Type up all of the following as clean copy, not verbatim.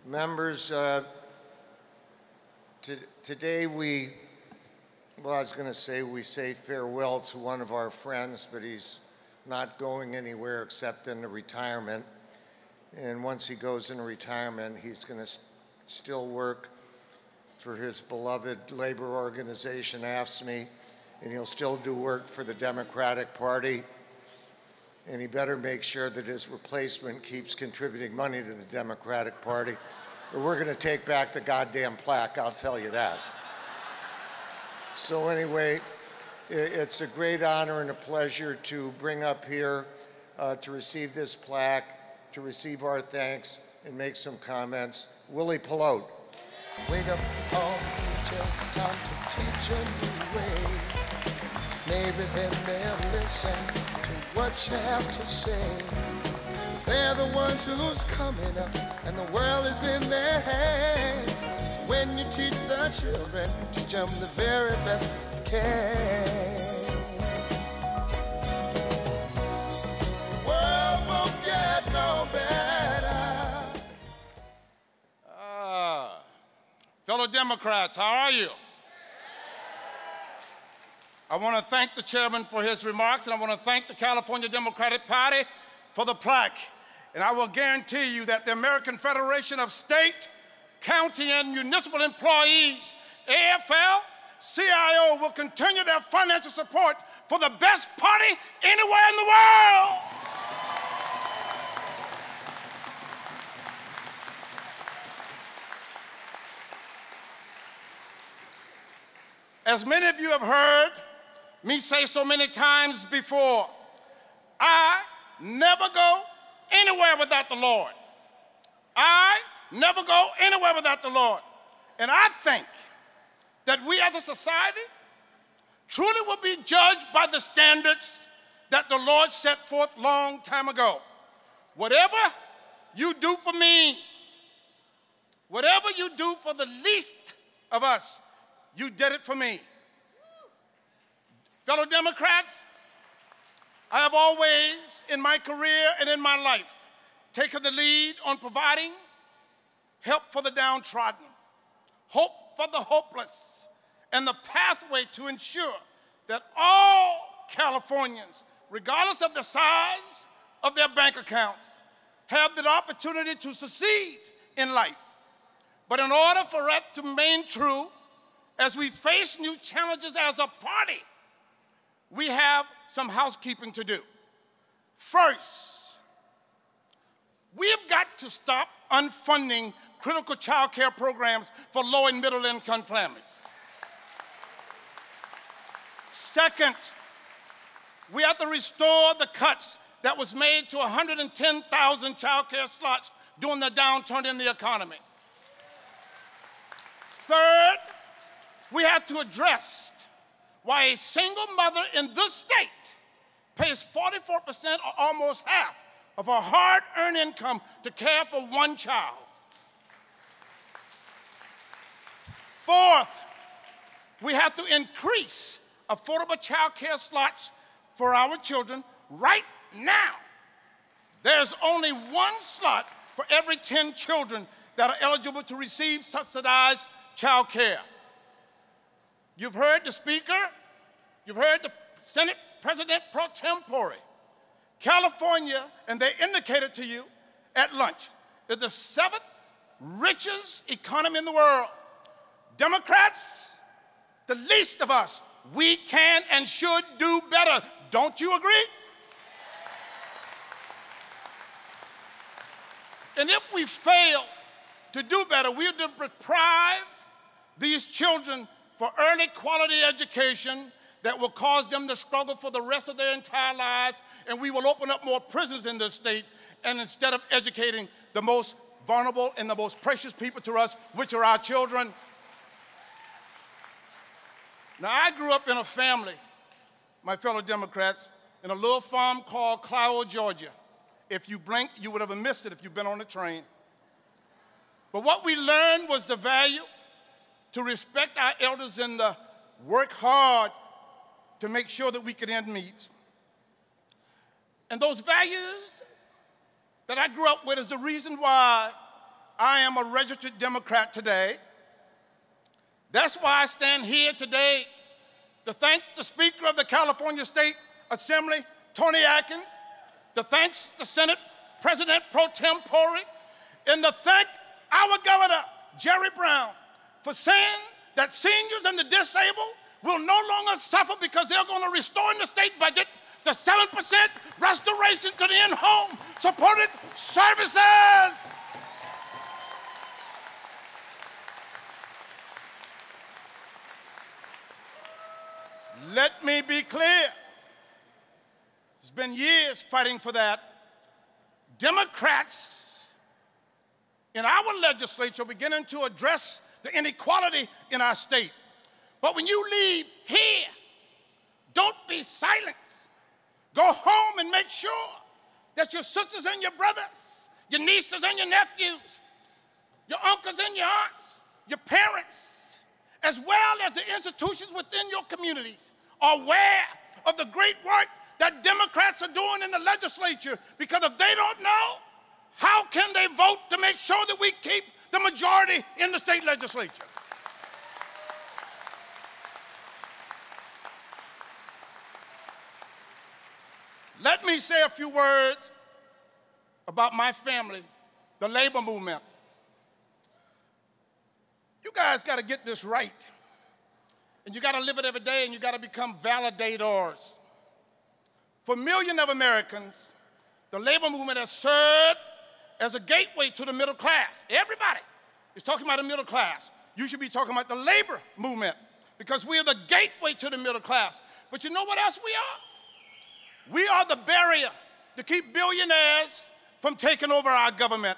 Members, today we say farewell to one of our friends, but he's not going anywhere except into retirement. And once he goes into retirement, he's going to still work for his beloved labor organization, AFSCME, and he'll still do work for the Democratic Party. And he better make sure that his replacement keeps contributing money to the Democratic Party, or we're going to take back the goddamn plaque, I'll tell you that. So anyway, it's a great honor and a pleasure to bring up here to receive this plaque, to receive our thanks, and make some comments. Willie Pelote. Wake up all teachers, time to teach a new way. Maybe then they'll listen to what you have to say. They're the ones who's coming up, and the world is in their hands. When you teach the children, teach them the very best you can. The world won't get no better. Fellow Democrats, how are you? I want to thank the chairman for his remarks, and I want to thank the California Democratic Party for the plaque. And I will guarantee you that the American Federation of State, County, and Municipal Employees, AFL-CIO, will continue their financial support for the best party anywhere in the world. As many of you have heard me say so many times before, I never go anywhere without the Lord. I never go anywhere without the Lord. And I think that we as a society truly will be judged by the standards that the Lord set forth long time ago. Whatever you do for me, whatever you do for the least of us, you did it for me. Fellow Democrats, I have always, in my career and in my life, taken the lead on providing help for the downtrodden, hope for the hopeless, and the pathway to ensure that all Californians, regardless of the size of their bank accounts, have the opportunity to succeed in life. But in order for that to remain true, as we face new challenges as a party, we have some housekeeping to do. First, we have got to stop unfunding critical child care programs for low and middle income families. Second, we have to restore the cuts that was made to 110,000 child care slots during the downturn in the economy. Third, we have to address why a single mother in this state pays 44% or almost half of her hard-earned income to care for one child. Fourth, we have to increase affordable child care slots for our children. Right now, there's only one slot for every 10 children that are eligible to receive subsidized child care. You've heard the Speaker, you've heard the Senate President pro tempore. California, and they indicated to you at lunch, is the 7th richest economy in the world. Democrats, the least of us, we can and should do better. Don't you agree? And if we fail to do better, we will deprive these children for early quality education that will cause them to struggle for the rest of their entire lives, and we will open up more prisons in this state, and instead of educating the most vulnerable and the most precious people to us, which are our children. Now, I grew up in a family, my fellow Democrats, in a little farm called Clio, Georgia. If you blink, you would have missed it if you've been on the train. But what we learned was the value to respect our elders and to work hard to make sure that we could end meet. And those values that I grew up with is the reason why I am a registered Democrat today. That's why I stand here today to thank the Speaker of the California State Assembly, Tony Atkins, to thank the Senate President Pro Tempore, and to thank our Governor, Jerry Brown, for saying that seniors and the disabled will no longer suffer because they're going to restore in the state budget the 7% restoration to the in-home supported services. Let me be clear. It's been years fighting for that. Democrats in our legislature are beginning to address the inequality in our state. But when you leave here, don't be silent. Go home and make sure that your sisters and your brothers, your nieces and your nephews, your uncles and your aunts, your parents, as well as the institutions within your communities are aware of the great work that Democrats are doing in the legislature, because if they don't know, how can they vote to make sure that we keep the majority in the state legislature? Let me say a few words about my family, the labor movement. You guys got to get this right. And you got to live it every day, and you got to become validators. For millions of Americans, the labor movement has served as a gateway to the middle class. Everybody is talking about the middle class. You should be talking about the labor movement, because we are the gateway to the middle class. But you know what else we are? We are the barrier to keep billionaires from taking over our government.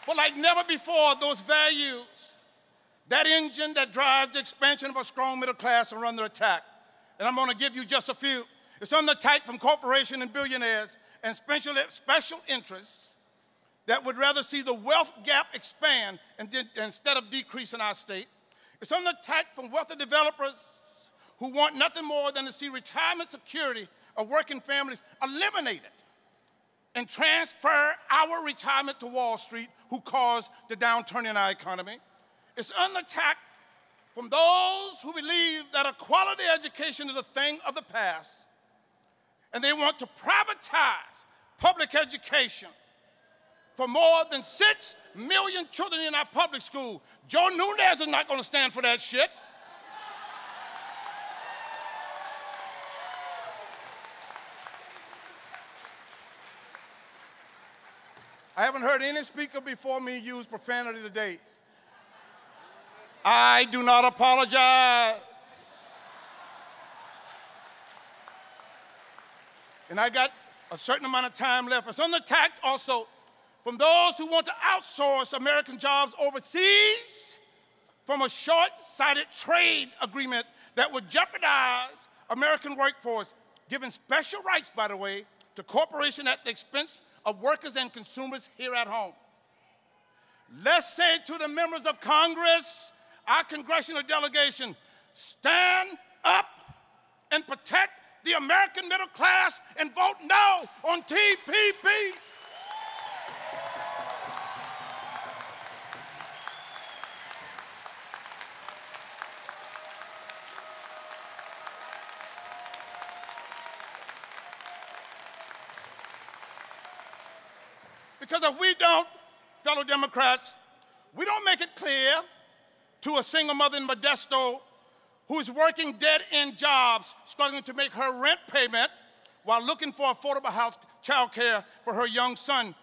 But like never before, those values, that engine that drives the expansion of a strong middle class, are under attack. And I'm going to give you just a few. It's under attack from corporations and billionaires and special interests that would rather see the wealth gap expand instead of decrease in our state. It's under attack from wealthy developers who want nothing more than to see retirement security of working families eliminated and transfer our retirement to Wall Street, who caused the downturn in our economy. It's under attack from those who believe that a quality education is a thing of the past, and they want to privatize public education for more than 6 million children in our public school. Joe Nunez is not going to stand for that shit. I haven't heard any speaker before me use profanity today. I do not apologize. And I got a certain amount of time left. It's under attack also from those who want to outsource American jobs overseas from a short-sighted trade agreement that would jeopardize American workforce, giving special rights, by the way, to corporations at the expense of workers and consumers here at home. Let's say to the members of Congress, our congressional delegation, stand up and protect the American middle class and vote no on TPP. Because if we don't, fellow Democrats, we don't make it clear to a single mother in Modesto who's working dead-end jobs, struggling to make her rent payment while looking for affordable child care for her young son.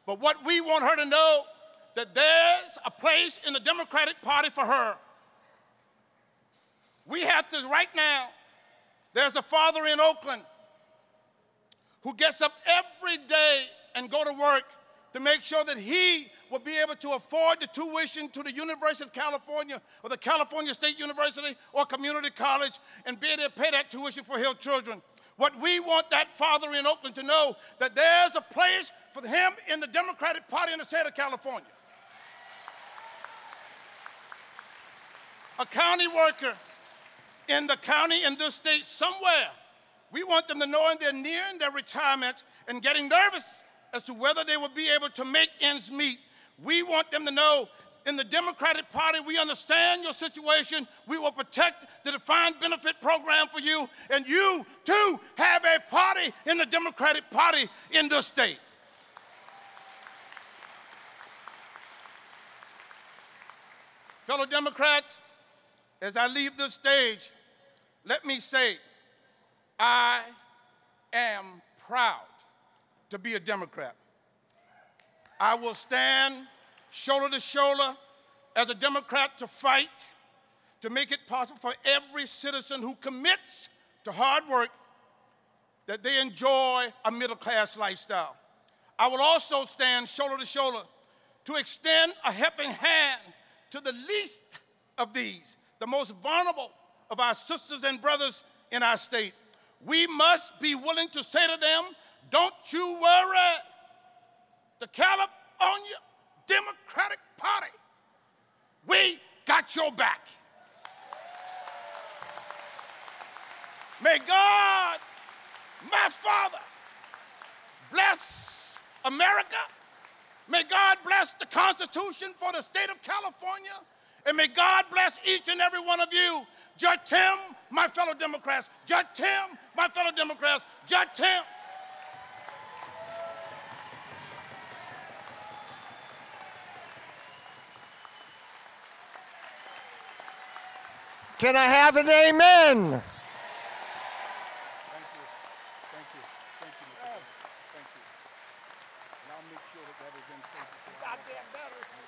But what we want her to know, that there's a place in the Democratic Party for her. We have to, right now, there's a father in Oakland who gets up every day and go to work to make sure that he will be able to afford the tuition to the University of California or the California State University or community college and be able to pay that tuition for his children. What we want that father in Oakland to know, that there's a place for him in the Democratic Party in the state of California. A county worker in the county in this state somewhere We want them to know they're nearing their retirement and getting nervous as to whether they will be able to make ends meet. We want them to know in the Democratic Party, we understand your situation. We will protect the defined benefit program for you, and you, too, have a party in the Democratic Party in this state. Fellow Democrats, as I leave this stage, let me say, I am proud to be a Democrat. I will stand shoulder to shoulder as a Democrat to fight to make it possible for every citizen who commits to hard work that they enjoy a middle-class lifestyle. I will also stand shoulder to shoulder to extend a helping hand to the least of these, the most vulnerable of our sisters and brothers in our state. We must be willing to say to them, don't you worry. The California Democratic Party, we got your back. May God, my Father, bless America. May God bless the Constitution for the state of California. And may God bless each and every one of you. Judge Tim, my fellow Democrats. Judge Tim, my fellow Democrats. Judge Tim. Can I have an amen? Thank you. Thank you. Thank you, Mr. Thank you. And I'll make sure that that is in. Goddamn better.